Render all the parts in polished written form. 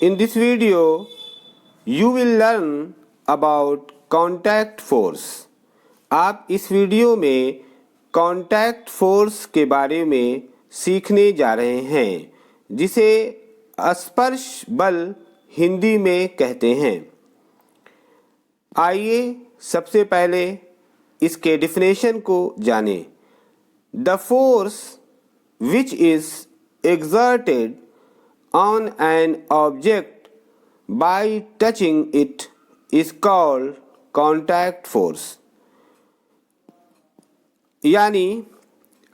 In this video, you will learn about contact force. आप इस video में contact force के बारे में सीखने जा रहे हैं, जिसे स्पर्श बल हिंदी में कहते हैं। आइए सबसे पहले इसके डेफिनेशन को जानें। The force which is exerted on an object by touching it is called contact force। यानी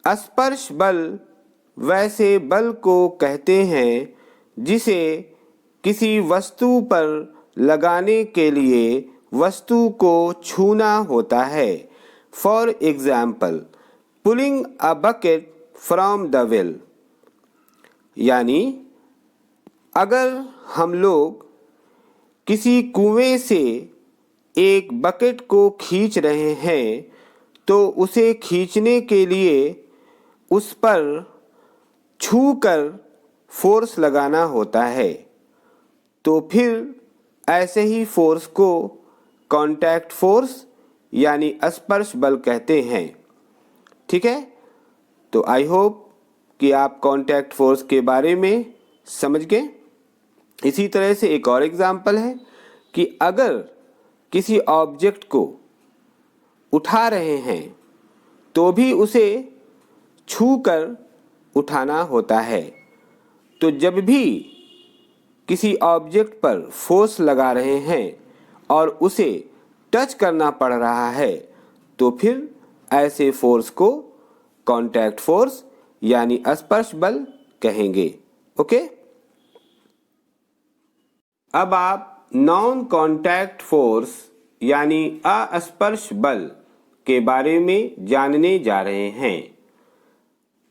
स्पर्श बल वैसे बल को कहते हैं जिसे किसी वस्तु पर लगाने के लिए वस्तु को छूना होता है। For example, pulling a bucket from the well. यानी अगर हम लोग किसी कुएं से एक बकेट को खींच रहे हैं तो उसे खींचने के लिए उस पर छूकर फोर्स लगाना होता है, तो फिर ऐसे ही फोर्स को कांटेक्ट फोर्स यानी स्पर्श बल कहते हैं। ठीक है, तो आई होप कि आप कांटेक्ट फोर्स के बारे में समझ गए। इसी तरह से एक और एग्जांपल है कि अगर किसी ऑब्जेक्ट को उठा रहे हैं तो भी उसे छूकर उठाना होता है। तो जब भी किसी ऑब्जेक्ट पर फोर्स लगा रहे हैं और उसे टच करना पड़ रहा है तो फिर ऐसे फोर्स को कांटेक्ट फोर्स यानी स्पर्श बल कहेंगे। ओके, अब आप नॉन कांटेक्ट फोर्स यानी अस्पर्श बल के बारे में जानने जा रहे हैं।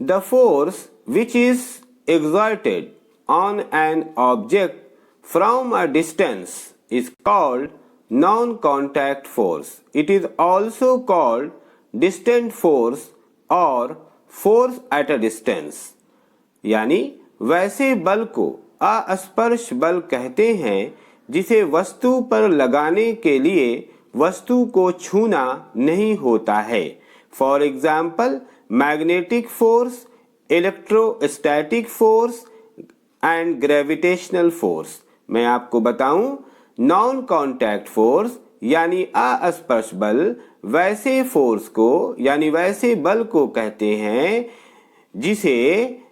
The force which is exerted on an object from a distance is called non-contact force. It is also called distant force or force at a distance. यानी वैसे बल को अस्पर्श बल कहते हैं जिसे वस्तु पर लगाने के लिए वस्तु को छूना नहीं होता है। For example, magnetic force, electrostatic force and gravitational force. मैं आपको बताऊं, नॉन कांटेक्ट फोर्स यानी अस्पर्श बल वैसे फोर्स को यानी वैसे बल को कहते हैं जिसे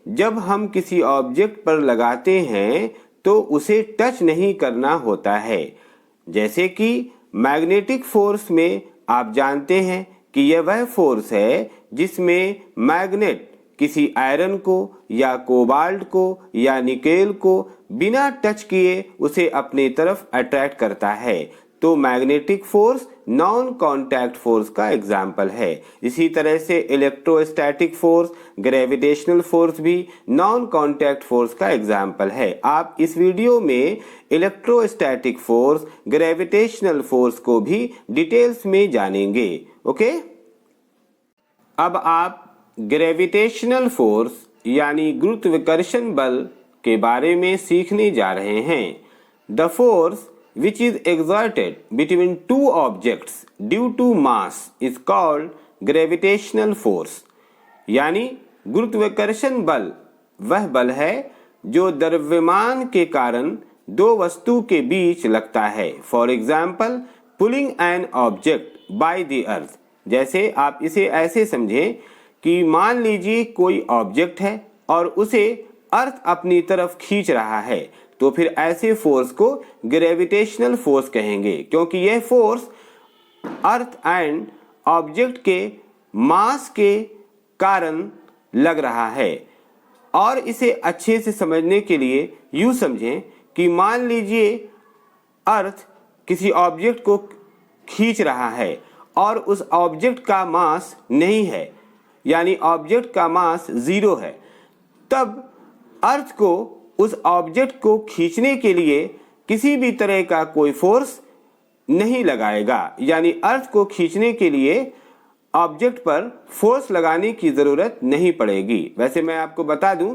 जब हम किसी ऑब्जेक्ट पर लगाते हैं तो उसे टच नहीं करना होता है। जैसे कि मैग्नेटिक फोर्स में आप जानते हैं कि यह वह फोर्स है जिसमें मैग्नेट किसी आयरन को या कोबाल्ट को या निकेल को बिना टच किए उसे अपनी तरफ अट्रैक्ट करता है। तो magnetic force non contact force का एग्जाम्पल है। इसी तरह से इलेक्ट्रोस्टैटिक फोर्स, ग्रेविटेशनल फोर्स भी नॉन कांटेक्ट फोर्स का एग्जाम्पल है। आप इस वीडियो में इलेक्ट्रोस्टैटिक फोर्स, ग्रेविटेशनल फोर्स को भी डिटेल्स में जानेंगे। ओके, अब आप ग्रेविटेशनल फोर्स यानी गुरुत्वाकर्षण बल के बारे में सीखने जा रहे हैं। The force which is exerted between two objects due to mass is called gravitational force। यानी गुरुत्वाकर्षण बल वह बल है जो द्रव्यमान के कारण दो वस्तु के बीच लगता है। For example, pulling an object by the earth. जैसे आप इसे ऐसे समझें कि मान लीजिए कोई ऑब्जेक्ट है और उसे अर्थ अपनी तरफ खींच रहा है, तो फिर ऐसे फोर्स को ग्रेविटेशनल फोर्स कहेंगे, क्योंकि यह फोर्स अर्थ एंड ऑब्जेक्ट के मास के कारण लग रहा है। और इसे अच्छे से समझने के लिए यूं समझें कि मान लीजिए अर्थ किसी ऑब्जेक्ट को खींच रहा है और उस ऑब्जेक्ट का मास नहीं है, यानी ऑब्जेक्ट का मास 0 है। तब अर्थ को उस ऑब्जेक्ट को खींचने के लिए किसी भी तरह का कोई फोर्स नहीं लगाएगा, यानी अर्थ को खींचने के लिए ऑब्जेक्ट पर फोर्स लगाने की ज़रूरत नहीं पड़ेगी। वैसे मैं आपको बता दूं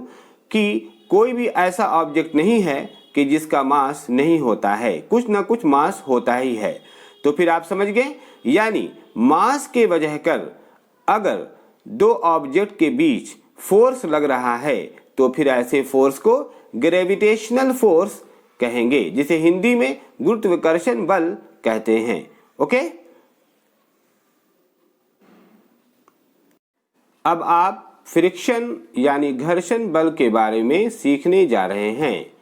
कि कोई भी ऐसा ऑब्जेक्ट नहीं है कि जिसका मास नहीं होता है, कुछ ना कुछ मास होता ही है। तो फिर आप समझ गए, यानी मास के वजह कर अगर दो ऑब्जेक्ट के बीच फोर्स लग रहा है तो फिर ऐसे फोर्स को ग्रेविटेशनल फोर्स कहेंगे, जिसे हिंदी में गुरुत्वाकर्षण बल कहते हैं। ओके, अब आप फ्रिक्शन यानी घर्षण बल के बारे में सीखने जा रहे हैं।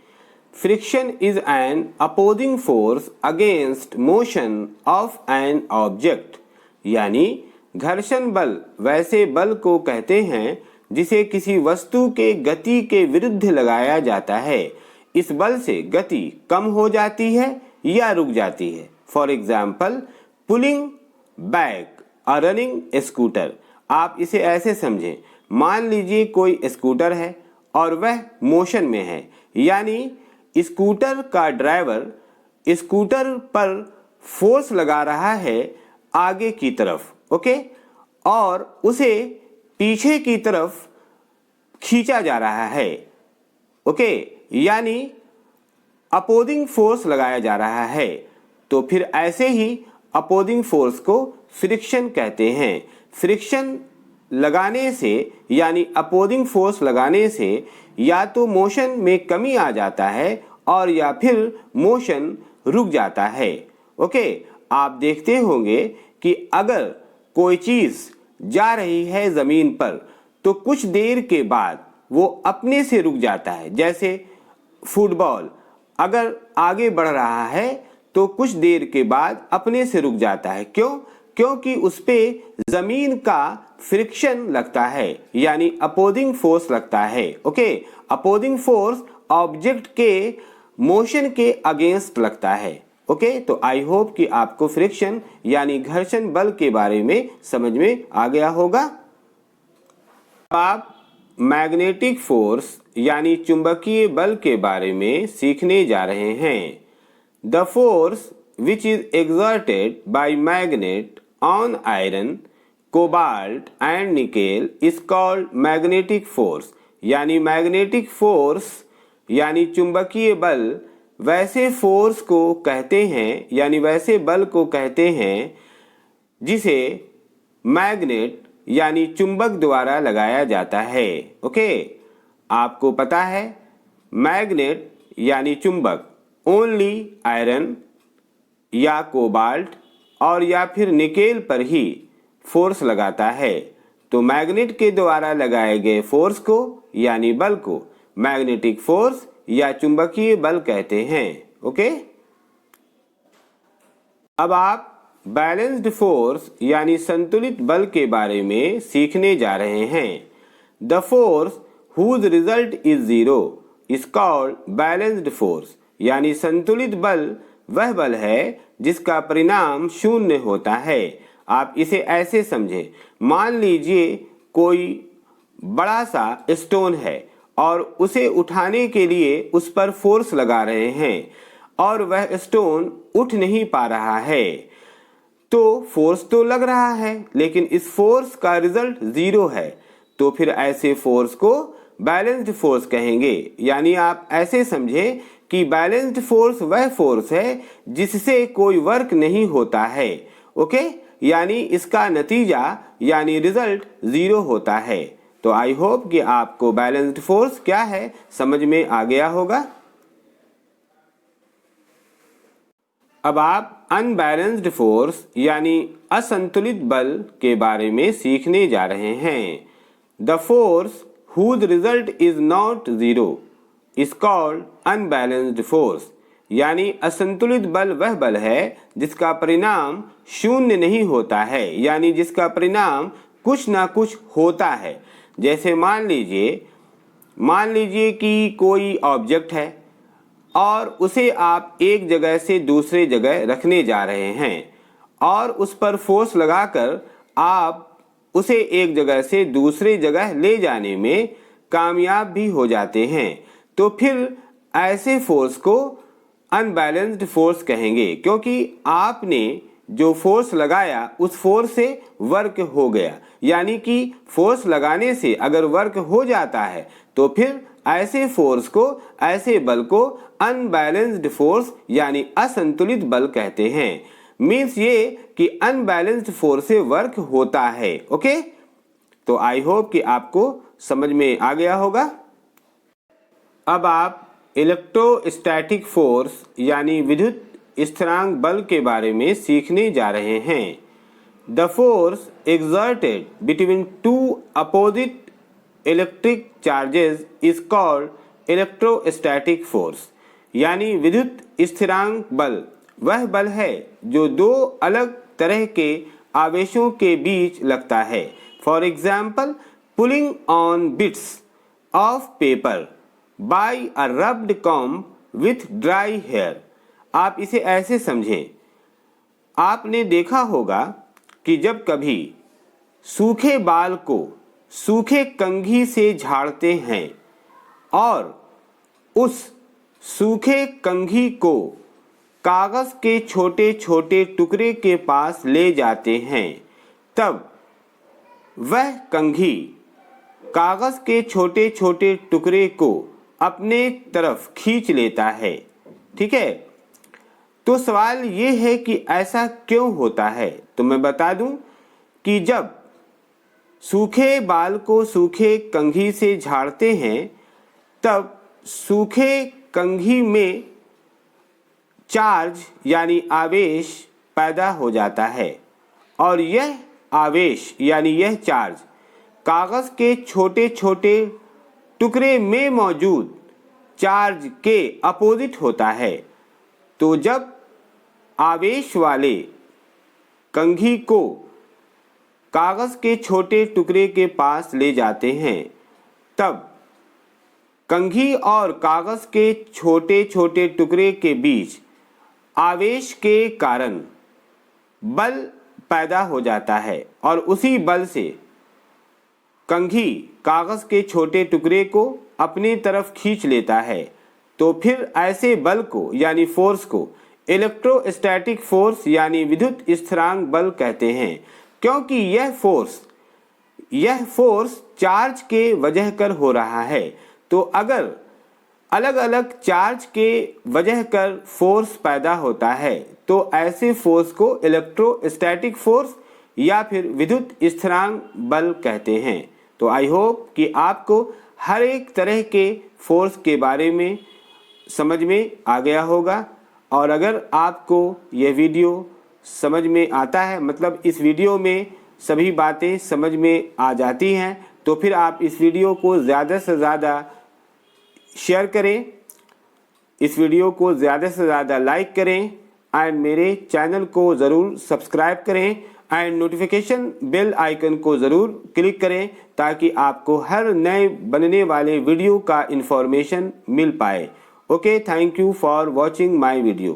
Friction is an opposing force against motion of an object, यानी घर्षण बल वैसे बल को कहते हैं जिसे किसी वस्तु के गति के विरुद्ध लगाया जाता है। इस बल से गति कम हो जाती है या रुक जाती है। For example, pulling back a running scooter. आप इसे ऐसे समझें, मान लीजिए कोई स्कूटर है और वह मोशन में है, यानी स्कूटर का ड्राइवर स्कूटर पर फोर्स लगा रहा है आगे की तरफ, ओके, और उसे पीछे की तरफ खींचा जा रहा है, ओके, यानी अपोजिंग फोर्स लगाया जा रहा है। तो फिर ऐसे ही अपोजिंग फोर्स को फ्रिक्शन कहते हैं। फ्रिक्शन लगाने से यानी अपोजिंग फोर्स लगाने से या तो मोशन में कमी आ जाता है और या फिर मोशन रुक जाता है। ओके, आप देखते होंगे कि अगर कोई चीज जा रही है जमीन पर तो कुछ देर के बाद वो अपने से रुक जाता है। जैसे फुटबॉल अगर आगे बढ़ रहा है तो कुछ देर के बाद अपने से रुक जाता है। क्यों? क्योंकि उस पे जमीन का फ्रिक्शन लगता है, यानी अपोजिंग फोर्स लगता है। ओके, अपोजिंग फोर्स ऑब्जेक्ट के मोशन के अगेंस्ट लगता है। ओके, तो आई होप कि आपको फ्रिक्शन यानी घर्षण बल के बारे में समझ में आ गया होगा। आप मैग्नेटिक फोर्स यानी चुंबकीय बल के बारे में सीखने जा रहे हैं। The force which is exerted by magnet on iron, cobalt and nickel is called magnetic force। यानी मैग्नेटिक फोर्स यानी चुंबकीय बल वैसे फोर्स को कहते हैं, यानी वैसे बल को कहते हैं जिसे मैग्नेट यानी चुंबक द्वारा लगाया जाता है। ओके, आपको पता है मैग्नेट यानी चुंबक ओनली आयरन या कोबाल्ट और या फिर निकेल पर ही फोर्स लगाता है। तो मैग्नेट के द्वारा लगाए गए फोर्स को यानी बल को मैग्नेटिक फोर्स या चुंबकीय बल कहते हैं। ओके, अब आप बैलेंस्ड फोर्स यानी संतुलित बल के बारे में सीखने जा रहे हैं। The force whose result is zero is called balanced force. यानी संतुलित बल वह बल है जिसका परिणाम शून्य होता है। आप इसे ऐसे समझें, मान लीजिए कोई बड़ा सा स्टोन है और उसे उठाने के लिए उस पर फोर्स लगा रहे हैं और वह स्टोन उठ नहीं पा रहा है। तो फोर्स तो लग रहा है लेकिन इस फोर्स का रिजल्ट जीरो है। तो फिर ऐसे फोर्स को बैलेंस्ड फोर्स कहेंगे। यानी आप ऐसे समझें कि बैलेंस्ड फोर्स वह फोर्स है जिससे कोई वर्क नहीं होता है। ओके, यानी इसका नतीजा यानी रिजल्ट जीरो होता है। तो आई होप कि आपको बैलेंस्ड फोर्स क्या है समझ में आ गया होगा। अब आप अनबैलेंस्ड फोर्स यानी असंतुलित बल के बारे में सीखने जा रहे हैं। The force whose result is not zero is called unbalanced force। यानी असंतुलित बल वह बल है जिसका परिणाम शून्य नहीं होता है, यानी जिसका परिणाम कुछ ना कुछ होता है। जैसे मान लीजिए कि कोई ऑब्जेक्ट है और उसे आप एक जगह से दूसरे जगह रखने जा रहे हैं और उस पर फोर्स लगाकर आप उसे एक जगह से दूसरे जगह ले जाने में कामयाब भी हो जाते हैं। तो फिर ऐसे फोर्स को अनबैलेंस्ड फोर्स कहेंगे, क्योंकि आपने जो फोर्स लगाया उस फोर्स से वर्क हो गया। यानी कि फोर्स लगाने से अगर वर्क हो जाता है तो फिर ऐसे फोर्स को, ऐसे बल को अनबैलेंस्ड फोर्स यानी असंतुलित बल कहते हैं। मीन्स ये कि अनबैलेंस्ड फोर्स से वर्क होता है। ओके, तो आई होप कि आपको समझ में आ गया होगा। अब आप इलेक्ट्रोस्टैटिक फोर्स यानी विद्युत स्थिरांक बल के बारे में सीखने जा रहे हैं। The force exerted between two opposite electric charges is called electrostatic force। यानी विद्युत स्थिरांक बल वह बल है जो दो अलग तरह के आवेशों के बीच लगता है। For example, pulling on bits of paper by a rubbed comb with dry hair. आप इसे ऐसे समझें, आपने देखा होगा कि जब कभी सूखे बाल को सूखे कंघी से झाड़ते हैं और उस सूखे कंघी को कागज के छोटे छोटे टुकड़े के पास ले जाते हैं, तब वह कंघी कागज के छोटे छोटे टुकड़े को अपने तरफ खींच लेता है। ठीक है, तो सवाल ये है कि ऐसा क्यों होता है। तो मैं बता दूं कि जब सूखे बाल को सूखे कंघी से झाड़ते हैं तब सूखे कंघी में चार्ज यानी आवेश पैदा हो जाता है और यह आवेश यानी यह चार्ज कागज के छोटे छोटे टुकड़े में मौजूद चार्ज के अपोजिट होता है। तो जब आवेश वाले कंघी को कागज के छोटे टुकड़े के पास ले जाते हैं, तब कंघी और कागज के छोटे छोटे टुकड़े के बीच आवेश के कारण बल पैदा हो जाता है और उसी बल से कंघी कागज के छोटे टुकड़े को अपनी तरफ खींच लेता है। तो फिर ऐसे बल को यानी फोर्स को इलेक्ट्रोस्टैटिक फोर्स यानी विद्युत स्थिरांक बल कहते हैं, क्योंकि यह फोर्स चार्ज के वजह कर हो रहा है। तो अगर अलग अलग चार्ज के वजह कर फोर्स पैदा होता है तो ऐसे फोर्स को इलेक्ट्रोस्टैटिक फोर्स या फिर विद्युत स्थिरांक बल कहते हैं। तो आई होप कि आपको हर एक तरह के फोर्स के बारे में समझ में आ गया होगा। और अगर आपको यह वीडियो समझ में आता है, मतलब इस वीडियो में सभी बातें समझ में आ जाती हैं, तो फिर आप इस वीडियो को ज़्यादा से ज़्यादा शेयर करें, इस वीडियो को ज़्यादा से ज़्यादा लाइक करें एंड मेरे चैनल को ज़रूर सब्सक्राइब करें एंड नोटिफिकेशन बेल आइकन को ज़रूर क्लिक करें ताकि आपको हर नए बनने वाले वीडियो का इन्फॉर्मेशन मिल पाए। Okay, thank you for watching my video.